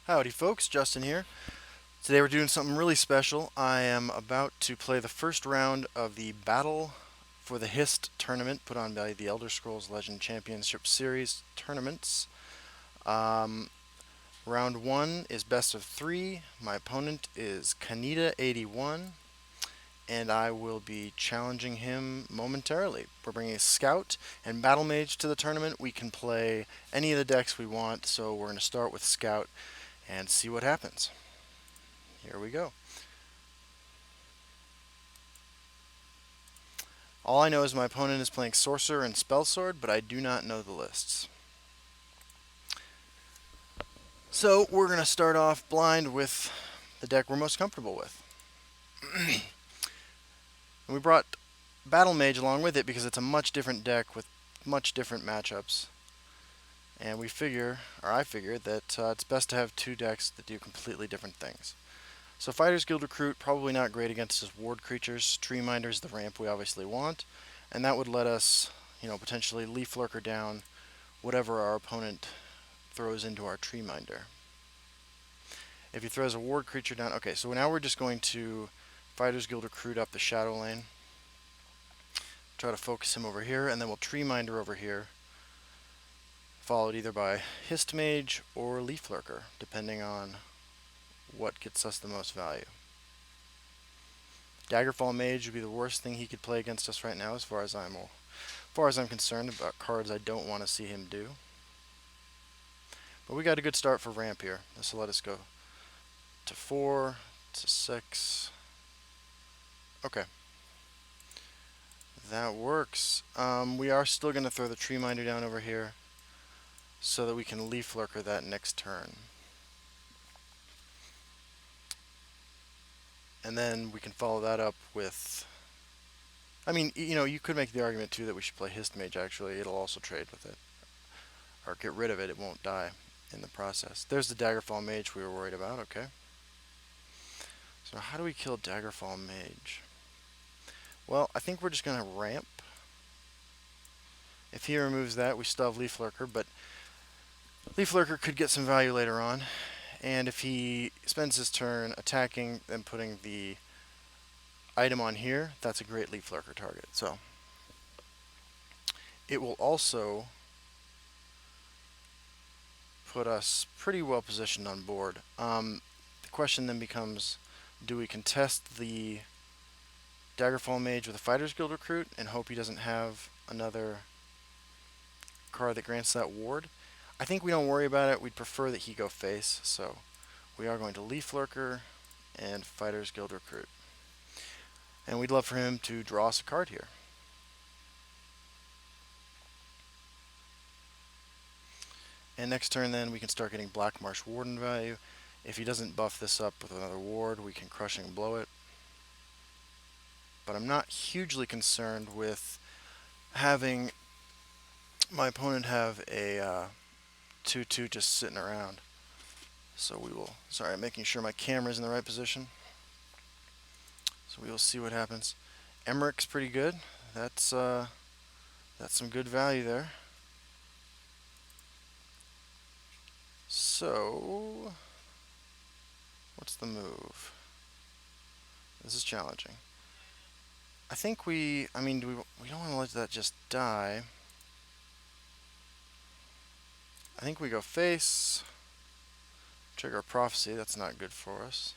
Howdy folks, Justin here. Today we're doing something really special. I am about to play the first round of the Battle for the Hist tournament put on by the Elder Scrolls Legend Championship Series tournaments. Um, Round 1 is best of 3. My opponent is Kaneda81, and I will be challenging him momentarily. We're bringing a Scout and Battle Mage to the tournament. We can play any of the decks we want, so we're going to start with Scout and see what happens. Here we go. All I know is my opponent is playing Sorcerer and Spellsword, but I do not know the lists. So we're going to start off blind with the deck we're most comfortable with. And we brought Battle Mage along with it because it's a much different deck with much different matchups. And we figure, or I figured, that it's best to have two decks that do completely different things. So Fighters Guild Recruit, probably not great against his ward creatures. Tree Minder's the ramp we obviously want. And that would let us, potentially Leaf Lurker down whatever our opponent throws into our Tree Minder. If he throws a ward creature down, okay, so now we're just going to Fighters Guild Recruit up the Shadow Lane. Try to focus him over here, and then we'll Tree Minder over here. Followed either by Hist Mage or Leaf Lurker, depending on what gets us the most value. Daggerfall Mage would be the worst thing he could play against us right now, as far as I'm concerned about cards I don't want to see him do. But we got a good start for ramp here. This will let us go to 4, to 6. Okay. That works. We are still going to throw the Tree Minder down over here so that we can Leaf Lurker that next turn. And then we can follow that up with... you could make the argument too that we should play Hist Mage actually. It'll also trade with it. Or get rid of it, it won't die in the process. There's the Daggerfall Mage we were worried about, okay. So how do we kill Daggerfall Mage? Well, I think we're just going to ramp. If he removes that, we still have Leaf Lurker, but Leaf Lurker could get some value later on. And if he spends his turn attacking and putting the item on here, that's a great Leaf Lurker target. So it will also put us pretty well positioned on board. The question then becomes, do we contest the Daggerfall Mage with a Fighters Guild Recruit and hope he doesn't have another card that grants that ward? I think we don't worry about it. We'd prefer that he go face, so we are going to Leaf Lurker and Fighters Guild Recruit. And we'd love for him to draw us a card here. And next turn then we can start getting Black Marsh Warden value. If he doesn't buff this up with another ward, we can Crushing Blow it. But I'm not hugely concerned with having my opponent have a 2/2 just sitting around. So we will, sorry, I'm making sure my camera's in the right position. So we will see what happens. Emmerich's pretty good. That's some good value there. So, what's the move? This is challenging. I think we don't want to let that just die. I think we go face. Trigger Prophecy, that's not good for us.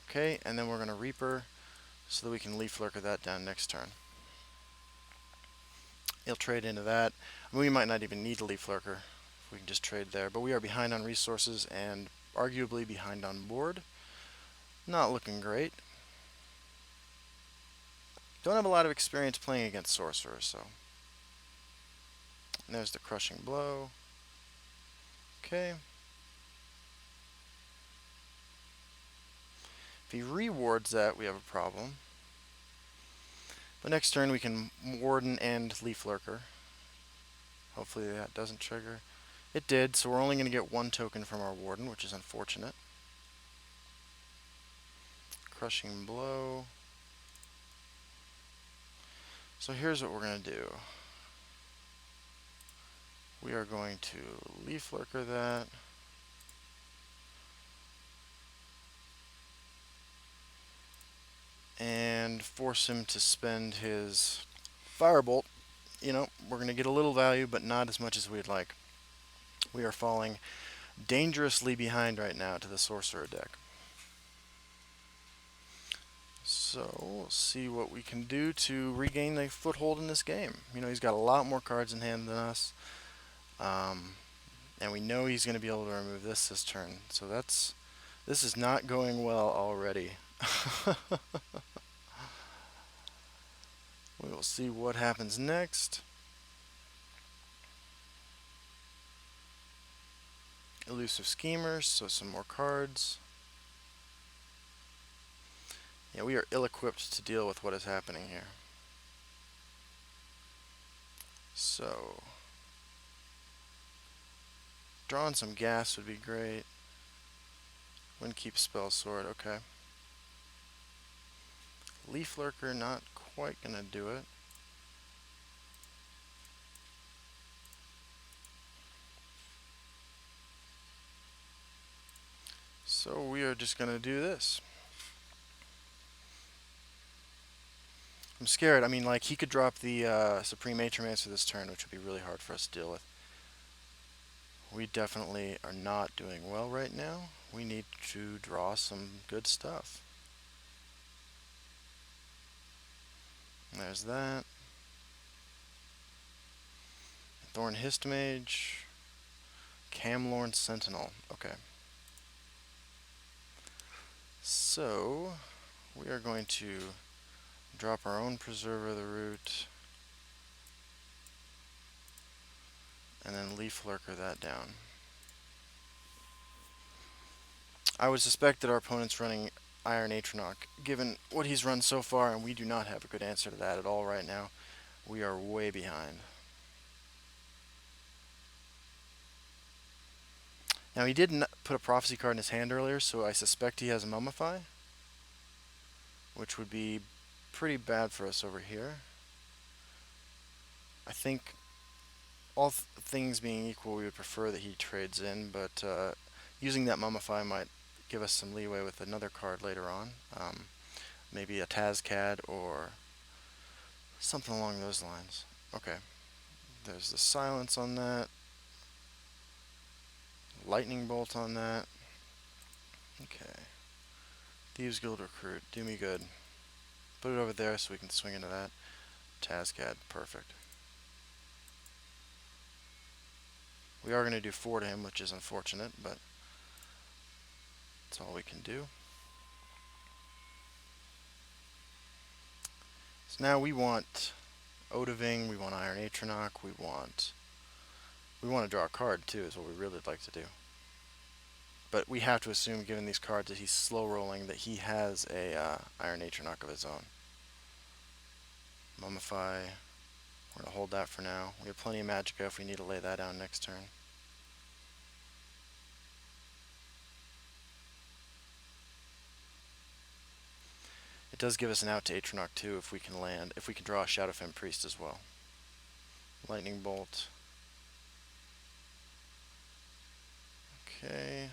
Okay, and then we're going to Reaper so that we can Leaf Lurker that down next turn. He'll trade into that. We might not even need a Leaf Lurker. We can just trade there. But we are behind on resources and arguably behind on board. Not looking great. Don't have a lot of experience playing against Sorcerers, so. And there's the Crushing Blow. Okay. If he rewards that, we have a problem. But next turn we can Warden and Leaf Lurker. Hopefully that doesn't trigger. It did, so we're only going to get one token from our Warden, which is unfortunate. Crushing Blow. So here's what we're going to do. We are going to Leaf Lurker that. and force him to spend his Firebolt. You know, we're going to get a little value, but not as much as we'd like. We are falling dangerously behind right now to the Sorcerer deck. So, we'll see what we can do to regain a foothold in this game. You know, he's got a lot more cards in hand than us. And we know he's going to be able to remove this turn. So this is not going well already. We will see what happens next. Elusive Schemers, so some more cards. Yeah, we are ill-equipped to deal with what is happening here. So, drawing some gas would be great. Windkeep Spellsword, okay. Leaf Lurker, not quite gonna do it. So we are just gonna do this. I'm scared. I mean, like, he could drop the Supreme Atromancer this turn, which would be really hard for us to deal with. We definitely are not doing well right now. We need to draw some good stuff. There's that. Thorn Histamage. Camlorn Sentinel. Okay. So, we are going to drop our own Preserver of the Root. And then Leaf Lurker that down. I would suspect that our opponent's running Iron Atronach, given what he's run so far, and we do not have a good answer to that at all right now. We are way behind. Now, he did put a Prophecy card in his hand earlier, so I suspect he has a Mummify, which would be pretty bad for us over here. I think, all things being equal, we would prefer that he trades in, but using that Mummify might give us some leeway with another card later on. Maybe a Tazcad or something along those lines. Okay. There's the silence on that. Lightning Bolt on that. Okay. Thieves Guild Recruit. Do me good. Put it over there so we can swing into that. Tazcad. Perfect. We are going to do 4 to him, which is unfortunate, but that's all we can do. So now we want Odaving, we want Iron Atronach, we want to draw a card too, is what we really like to do. But we have to assume, given these cards, that he's slow rolling, that he has a Iron Atronach of his own. Mummify. We're going to hold that for now. We have plenty of Magicka if we need to lay that down next turn. It does give us an out to Atronach too if we can draw a Shadowfen Priest as well. Lightning Bolt. Okay.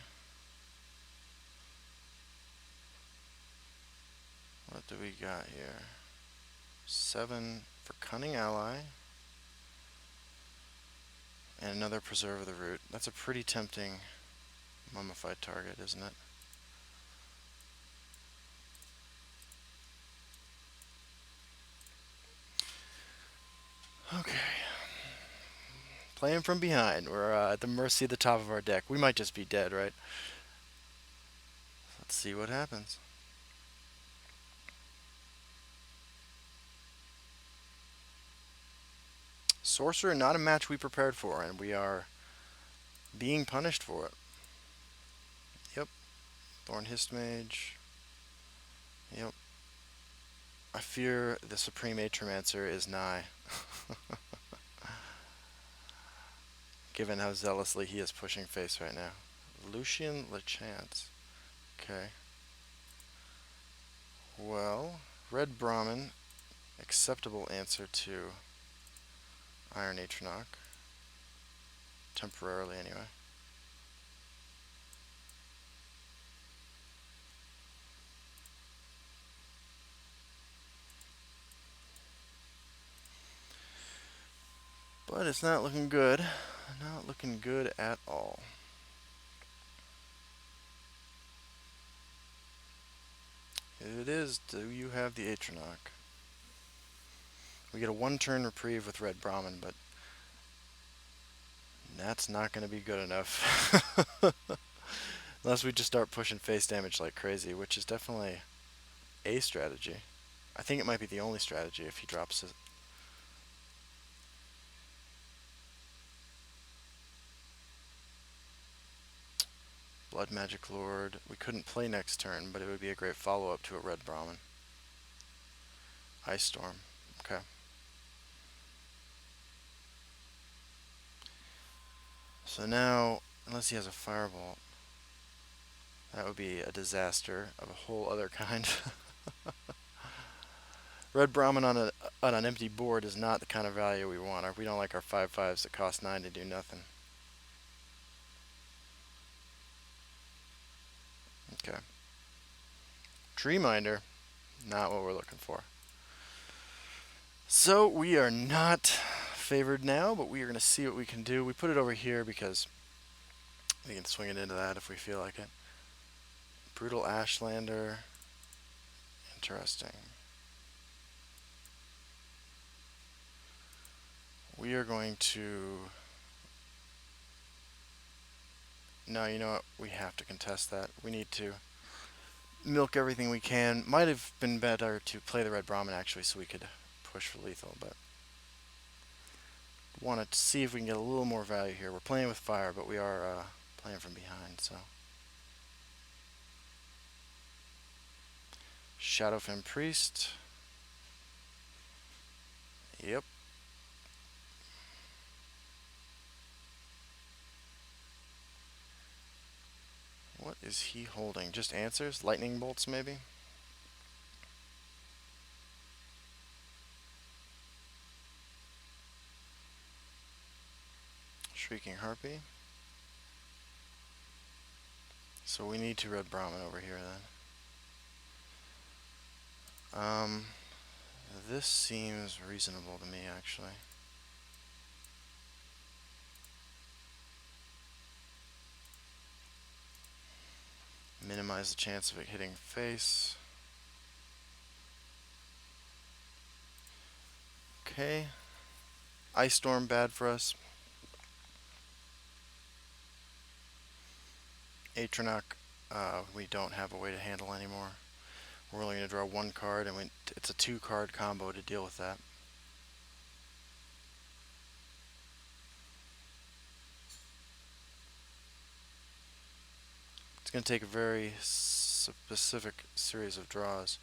What do we got here? 7 for Cunning Ally. And another Preserve of the Root. That's a pretty tempting mummified target, isn't it? Okay. Playing from behind. We're at the mercy of the top of our deck. We might just be dead, right? Let's see what happens. Sorcerer, not a match we prepared for, and we are being punished for it. Yep. Thorn Histamage. Yep. I fear the Supreme Atromancer is nigh. Given how zealously he is pushing face right now. Lucian Lechance. Okay. Well, Red Brahmin. Acceptable answer to Iron Atronach. Temporarily, anyway. But it's not looking good. Not looking good at all. It is. Do you have the Atronach? We get a one-turn reprieve with Red Brahmin, but that's not going to be good enough. Unless we just start pushing face damage like crazy, which is definitely a strategy. I think it might be the only strategy if he drops it. Blood Magic Lord. We couldn't play next turn, but it would be a great follow-up to a Red Brahmin. Ice Storm. Okay. So now, unless he has a Firebolt, that would be a disaster of a whole other kind. Red Brahmin on an empty board is not the kind of value we want. We don't like our 5/5s that cost 9 to do nothing. Okay. Tree Minder, not what we're looking for. So we are not favored now, but we are going to see what we can do. We put it over here because we can swing it into that if we feel like it. Brutal Ashlander. Interesting. We are going to... No, you know what? We have to contest that. We need to milk everything we can. Might have been better to play the Red Brahmin actually so we could push for lethal, but want to see if we can get a little more value here. We're playing with fire, but we are playing from behind, so... Shadowfen Priest. Yep. What is he holding? Just answers? Lightning bolts, maybe? Shrieking Harpy. So we need to Red Brahmin over here then. This seems reasonable to me, actually. Minimize the chance of it hitting face. Okay. Ice Storm bad for us. Atronach, we don't have a way to handle anymore. We're only going to draw one card, and it's a 2-card combo to deal with that. It's going to take a very specific series of draws.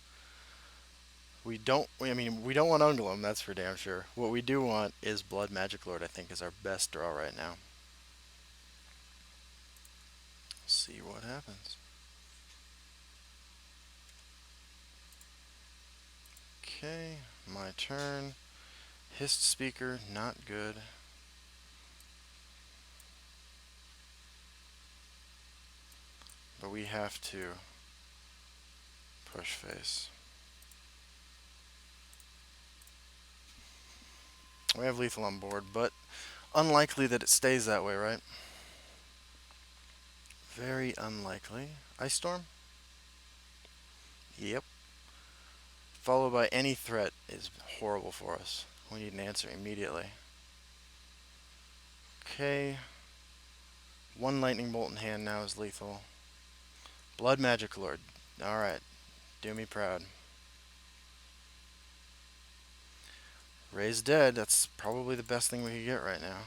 We don't want Ungolem, that's for damn sure. What we do want is Blood Magic Lord, I think, is our best draw right now. See what happens. Okay, my turn. Hist Speaker, not good. But we have to push face. We have lethal on board, but unlikely that it stays that way, right? Very unlikely. Ice Storm? Yep. Followed by any threat is horrible for us. We need an answer immediately. Okay. One lightning bolt in hand now is lethal. Blood Magic Lord. Alright. Do me proud. Raise Dead. That's probably the best thing we could get right now.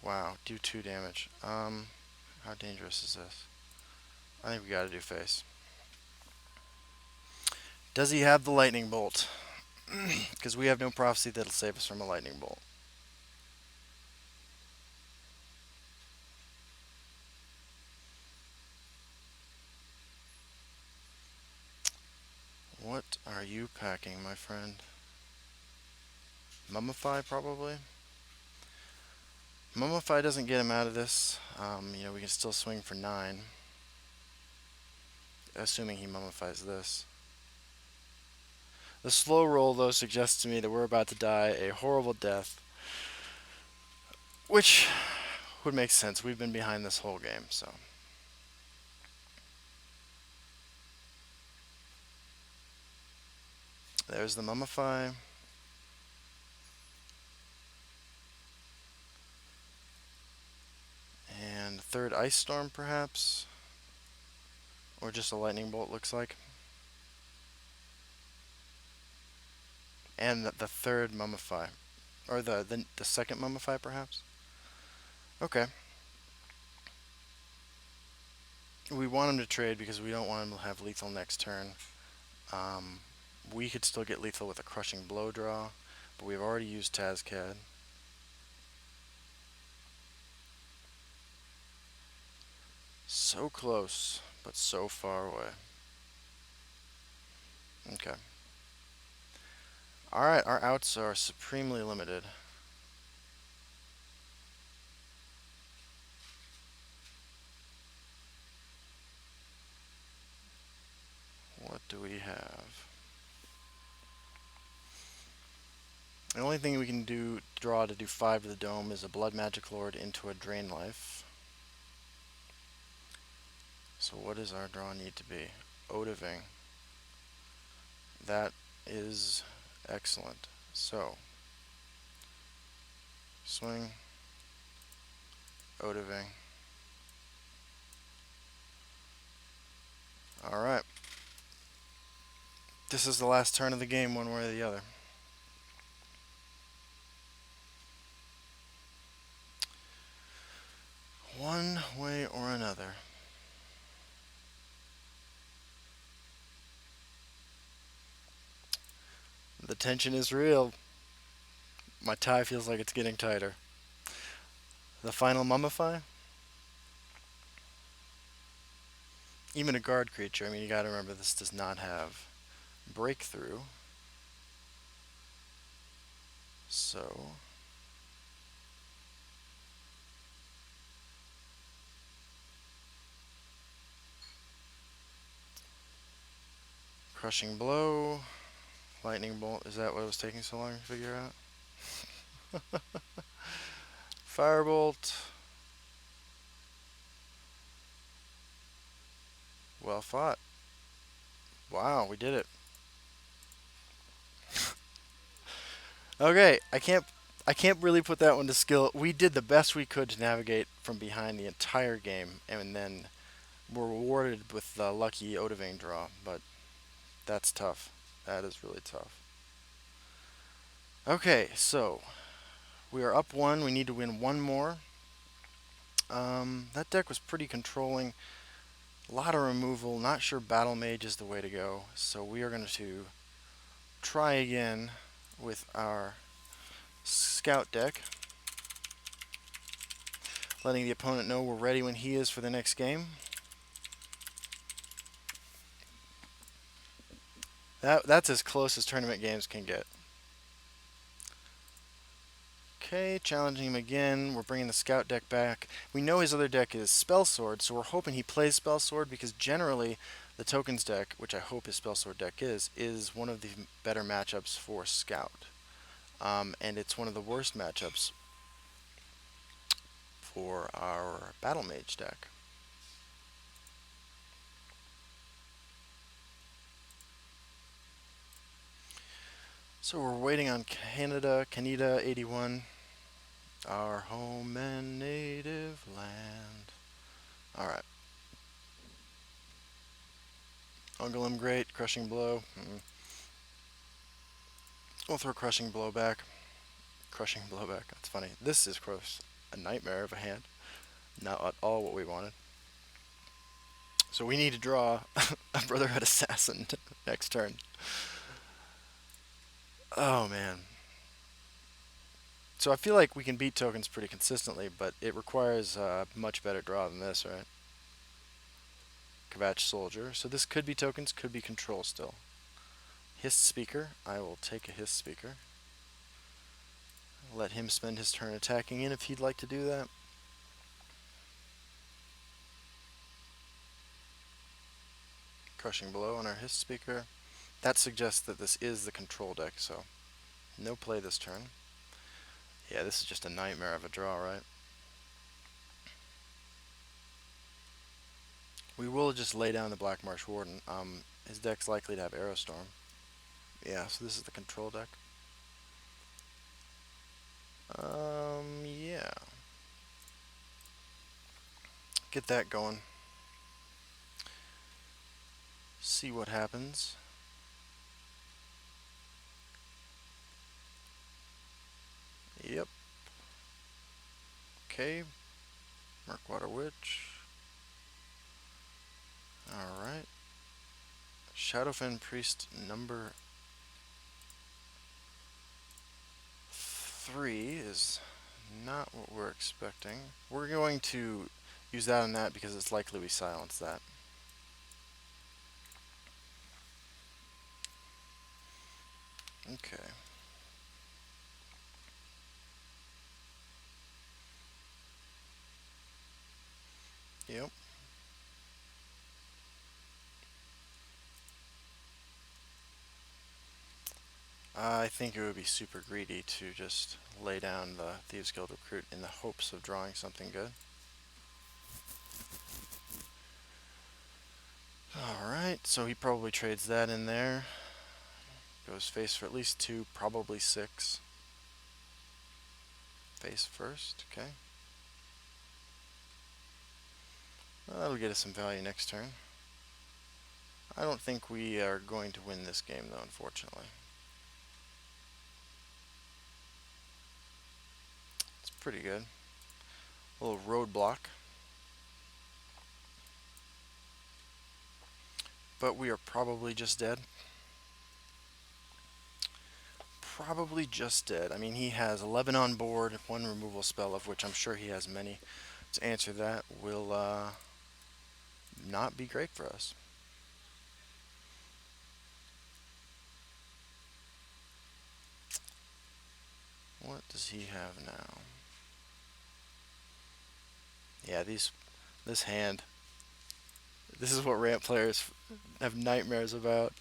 Wow. Do 2 damage. How dangerous is this? I think we gotta do face. Does he have the lightning bolt? Because we have no prophecy that'll save us from a lightning bolt. What are you packing, my friend? Mummify, probably? Mummify doesn't get him out of this. We can still swing for 9. Assuming he mummifies this. The slow roll, though, suggests to me that we're about to die a horrible death, which would make sense. We've been behind this whole game, so. There's the Mummify. And third Ice Storm, perhaps? Or just a Lightning Bolt, looks like. And the third Mummify. Or the second Mummify, perhaps? Okay. We want him to trade because we don't want him to have lethal next turn. Um, we could still get lethal with a Crushing Blow draw, but we've already used Tazcad. So close, but so far away. Okay. Alright, our outs are supremely limited. What do we have? The only thing we can draw to do 5 to the dome is a Blood Magic Lord into a Drain Life. So what does our draw need to be? Odiving. That is excellent. So, swing, Odiving. Alright. This is the last turn of the game, one way or the other. One way or another. The tension is real. My tie feels like it's getting tighter. The final Mummify? Even a guard creature, I mean, you gotta remember this does not have breakthrough. So, Crushing Blow, Lightning Bolt. Is that what was taking so long to figure out? Firebolt. Well fought. Wow, we did it. Okay, I can't really put that one to skill. We did the best we could to navigate from behind the entire game, and then we're rewarded with the lucky Odiving draw, but that's tough. That is really tough. Okay, so we are up 1. We need to win 1 more. That deck was pretty controlling. A lot of removal. Not sure Battle Mage is the way to go. So we are going to try again with our Scout deck. Letting the opponent know we're ready when he is for the next game. That's as close as tournament games can get. Okay, challenging him again. We're bringing the Scout deck back. We know his other deck is Spellsword, so we're hoping he plays Spellsword because generally the Tokens deck, which I hope his Spellsword deck is one of the better matchups for Scout. And it's one of the worst matchups for our Battle Mage deck. So we're waiting on Canada 81. Our home and native land. Alright. Ungulum Great, Crushing Blow. We'll throw Crushing Blow back. Crushing Blow back, that's funny. This is gross. A nightmare of a hand. Not at all what we wanted. So we need to draw a Brotherhood Assassin next turn. Oh man. So I feel like we can beat tokens pretty consistently, but it requires a much better draw than this, right? Kvatch Soldier. So this could be tokens, could be control still. Hiss Speaker. I will take a Hiss Speaker. Let him spend his turn attacking in if he'd like to do that. Crushing Blow on our Hiss Speaker. That suggests that this is the control deck, so no play this turn. Yeah, this is just a nightmare of a draw, right? We will just lay down the Black Marsh Warden. His deck's likely to have Aerostorm. Yeah, so this is the control deck. Yeah. Get that going. See what happens. Yep. Okay. Murkwater Witch. Alright. Shadowfen Priest number 3 is not what we're expecting. We're going to use that on that because it's likely we silence that. Okay. Yep. I think it would be super greedy to just lay down the Thieves Guild Recruit in the hopes of drawing something good. Alright, so he probably trades that in there. Goes face for at least 2, probably 6. Face first, okay. Well, that'll get us some value next turn. I don't think we are going to win this game, though, unfortunately. It's pretty good. A little roadblock. But we are probably just dead. Probably just dead. I mean, he has 11 on board, 1 removal spell, of which I'm sure he has many. To answer that will not be great for us. What does he have now? Yeah, this hand. This is what ramp players have nightmares about.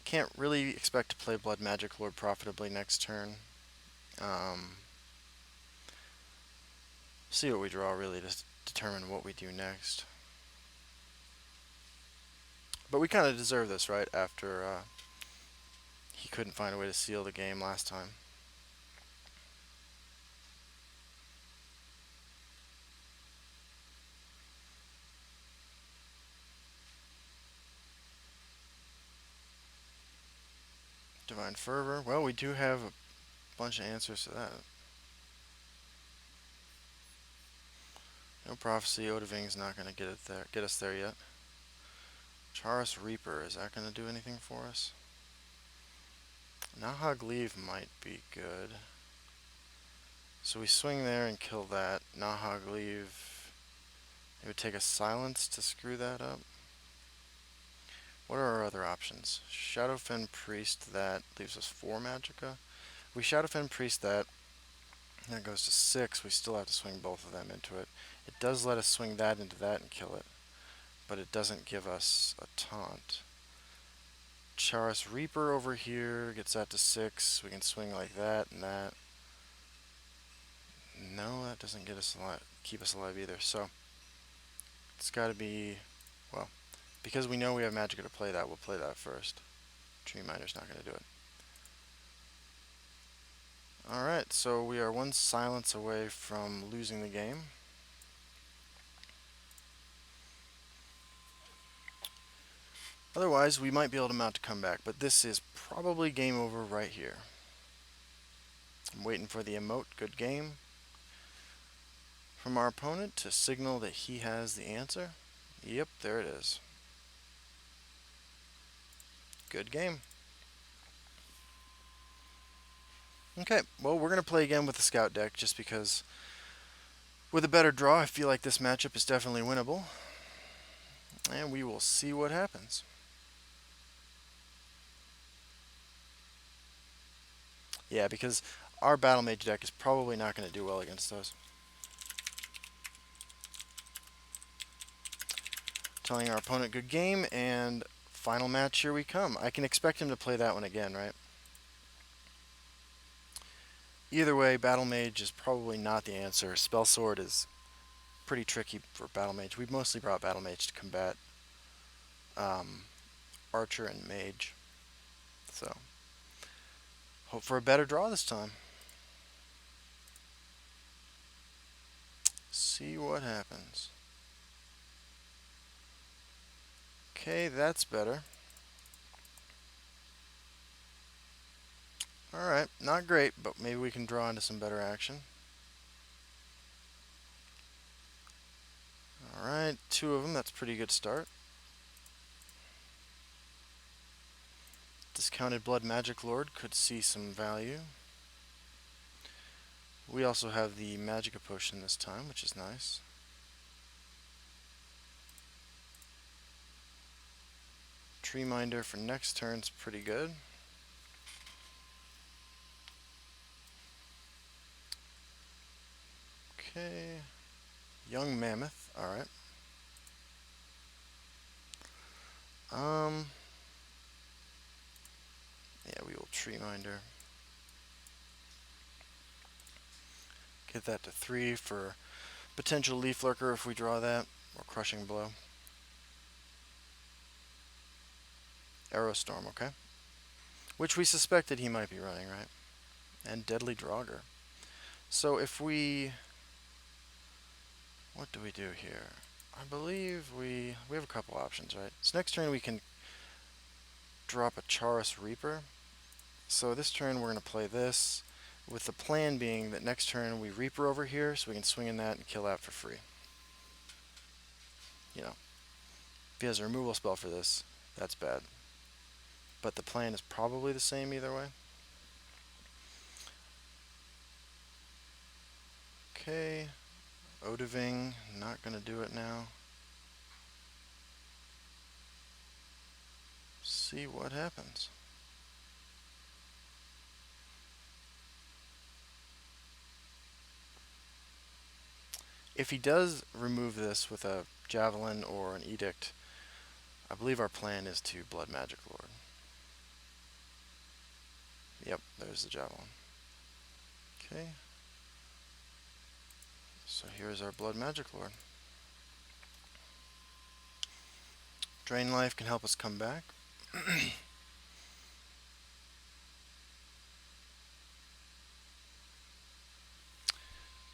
Can't really expect to play Blood Magic Lord profitably next turn. See what we draw really to determine what we do next. But we kind of deserve this, right? After he couldn't find a way to seal the game last time. Divine Fervor. Well, we do have a bunch of answers to that. No Prophecy. Odahving's not going to get us there yet. Charos Reaper. Is that going to do anything for us? Nahag Leave might be good. So we swing there and kill that. Nahag Leave. It would take a silence to screw that up. What are our other options? Shadowfen Priest, that leaves us 4 Magicka. We Shadowfen Priest that. That goes to 6. We still have to swing both of them into it. It does let us swing that into that and kill it, but it doesn't give us a taunt. Charos Reaper over here gets that to 6. We can swing like that and that. No, that doesn't get us alive, keep us alive either. So it's got to be, well, because we know we have Magicka to play that, we'll play that first. Tree Miner's not going to do it. Alright, so we are 1 silence away from losing the game. Otherwise, we might be able to mount a comeback, but this is probably game over right here. I'm waiting for the emote, good game, from our opponent to signal that he has the answer. Yep, there it is. Good game. Okay, well, we're going to play again with the Scout deck just because with a better draw, I feel like this matchup is definitely winnable. And we will see what happens. Yeah, because our Battle Mage deck is probably not going to do well against those. telling our opponent good game, and final match, here we come. I can expect him to play that one again, right? Either way, Battle Mage is probably not the answer. Spell Sword is pretty tricky for Battle Mage. We've mostly brought Battle Mage to combat Archer and Mage. So, hope for a better draw this time. See what happens. Okay, that's better. Alright, not great, but maybe we can draw into some better action. Alright, 2 of them, that's a pretty good start. Discounted Blood Magic Lord could see some value. We also have the Magicka Potion this time, which is nice. Tree Minder for next turn's pretty good. Okay. Young Mammoth, alright. Yeah, we will Tree Minder. Get that to 3 for potential Leaf Lurker if we draw that, or Crushing Blow. Arrow Storm, okay. Which we suspected he might be running, right? And Deadly Draugr. So if we... What do we do here? I believe we have a couple options, right? So next turn we can drop a Charis Reaper. So this turn we're going to play this, with the plan being that next turn we Reaper over here so we can swing in that and kill that for free. You know, if he has a removal spell for this, that's bad. But the plan is probably the same either way. Okay, Odiving, not going to do it now. See what happens. If he does remove this with a Javelin or an Edict, I believe our plan is to Blood Magic Lord. Yep, there's the Javelin. Okay. So here's our Blood Magic Lord. Drain Life can help us come back.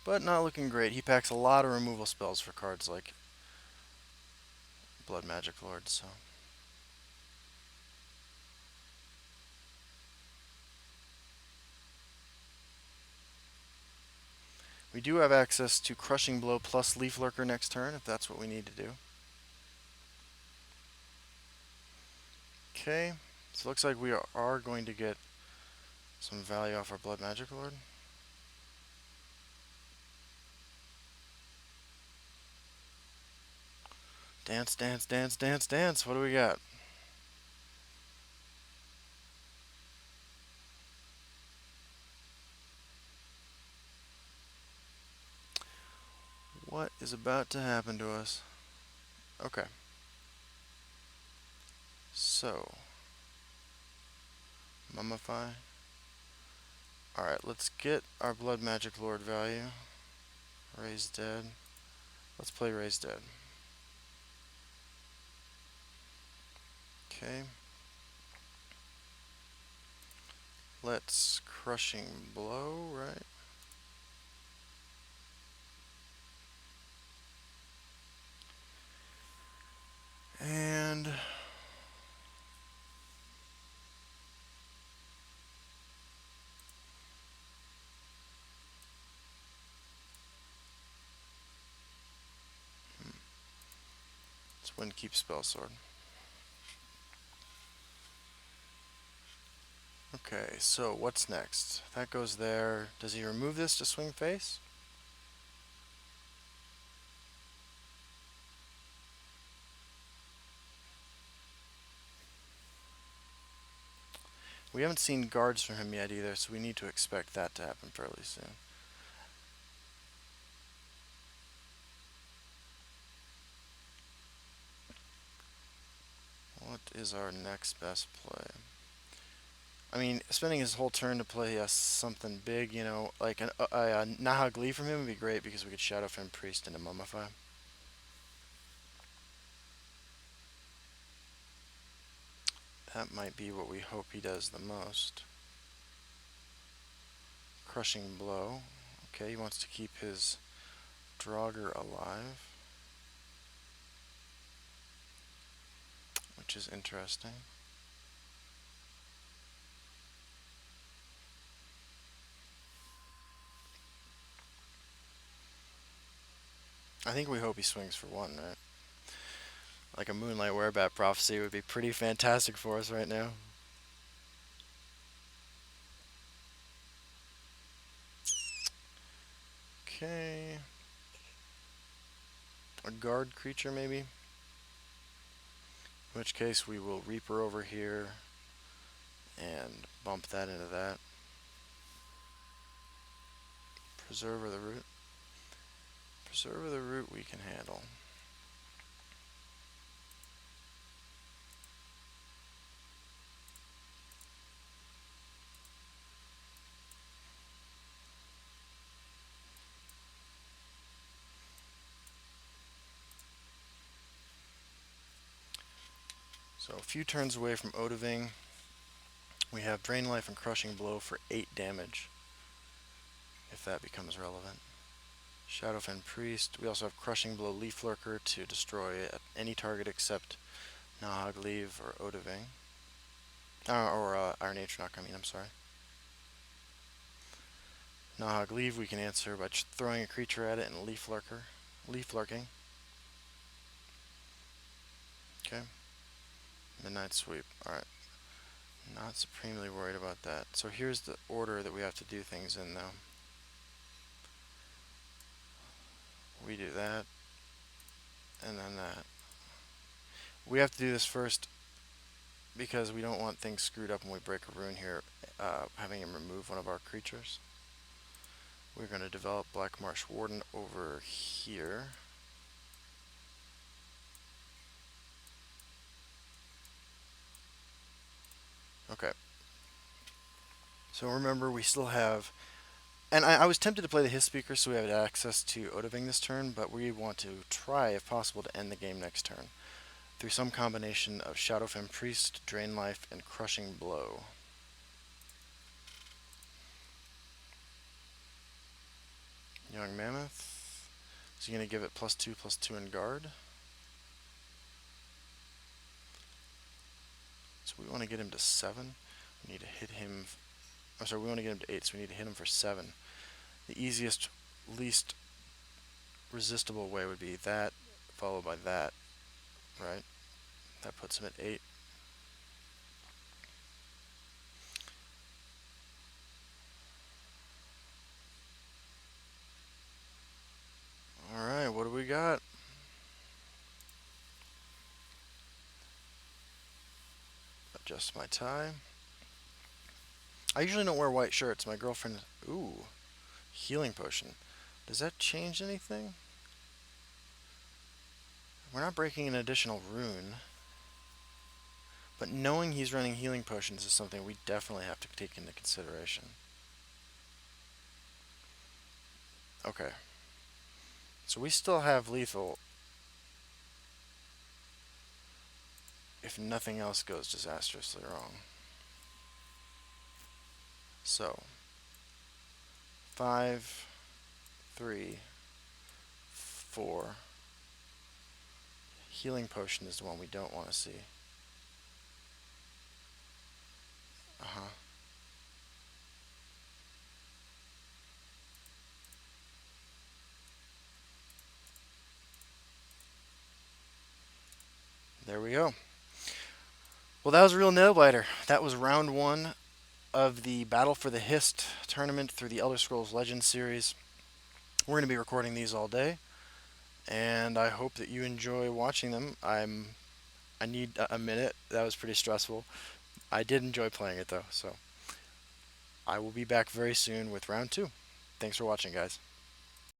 But not looking great. He packs a lot of removal spells for cards like Blood Magic Lord, so... We do have access to Crushing Blow plus Leaf Lurker next turn, if that's what we need to do. Okay, so it looks like we are going to get some value off our Blood Magic Lord. Dance, dance, dance, dance, dance. What do we got? What is about to happen to us? Okay. So, Mummify. Alright, let's get our Blood Magic Lord value. Raise Dead. Let's play Raise Dead. Okay. Let's Crushing Blow, right? And let's win keep Spellsword. Okay, so what's next? That goes there. Does he remove this to swing face? We haven't seen guards from him yet either, so we need to expect that to happen fairly soon. What is our next best play? I mean, spending his whole turn to play something big, you know, like a Nahag Lee from him would be great because we could Shadow Fen Priest into Mummify. That might be what we hope he does the most. Crushing Blow. Okay, he wants to keep his Draugr alive, which is interesting. I think we hope he swings for one, right? Like a Moonlight Werebat Prophecy would be pretty fantastic for us right now. Okay. A guard creature, maybe? In which case we will Reaper over here and bump that into that. Preserve of the Root. Preserve of the Root we can handle. So a few turns away from Odahviing, we have Drain Life and Crushing Blow for 8 damage, if that becomes relevant. Shadowfen Priest. We also have Crushing Blow Leaf Lurker to destroy any target except Nahag Leave or Odahviing. Iron Atronach, I'm sorry. Nahag Leave we can answer by throwing a creature at it and Leaf Lurking. Okay. Midnight Sweep. Alright. Not supremely worried about that. So here's the order that we have to do things in now. We do that, and then that. We have to do this first because we don't want things screwed up when we break a rune here, having him remove one of our creatures. We're going to develop Black Marsh Warden over here. Okay. So remember, we still have... And I was tempted to play the Hiss Speaker so we have access to Odahviing this turn, but we want to try, if possible, to end the game next turn through some combination of Shadowfen Priest, Drain Life, and Crushing Blow. Young Mammoth. Is he going to give it +2/+2 in guard? So we want to get him to 7. We need to hit him... I'm sorry, we want to get him to 8, so we need to hit him for 7. The easiest, least resistible way would be that, followed by that, right? That puts him at 8. Alright, what do we got? Adjust my tie. I usually don't wear white shirts. My girlfriend... Ooh. Healing Potion. Does that change anything? We're not breaking an additional rune. But knowing he's running Healing Potions is something we definitely have to take into consideration. Okay. So we still have lethal if nothing else goes disastrously wrong. So, 5, 3, 4. Healing Potion is the one we don't want to see. There we go. Well, that was a real nail-biter. That was round 1 of the Battle for the Hist tournament through the Elder Scrolls Legends series. We're going to be recording these all day, and I hope that you enjoy watching them. I need a minute. That was pretty stressful. I did enjoy playing it, though, so I will be back very soon with round 2. Thanks for watching, guys.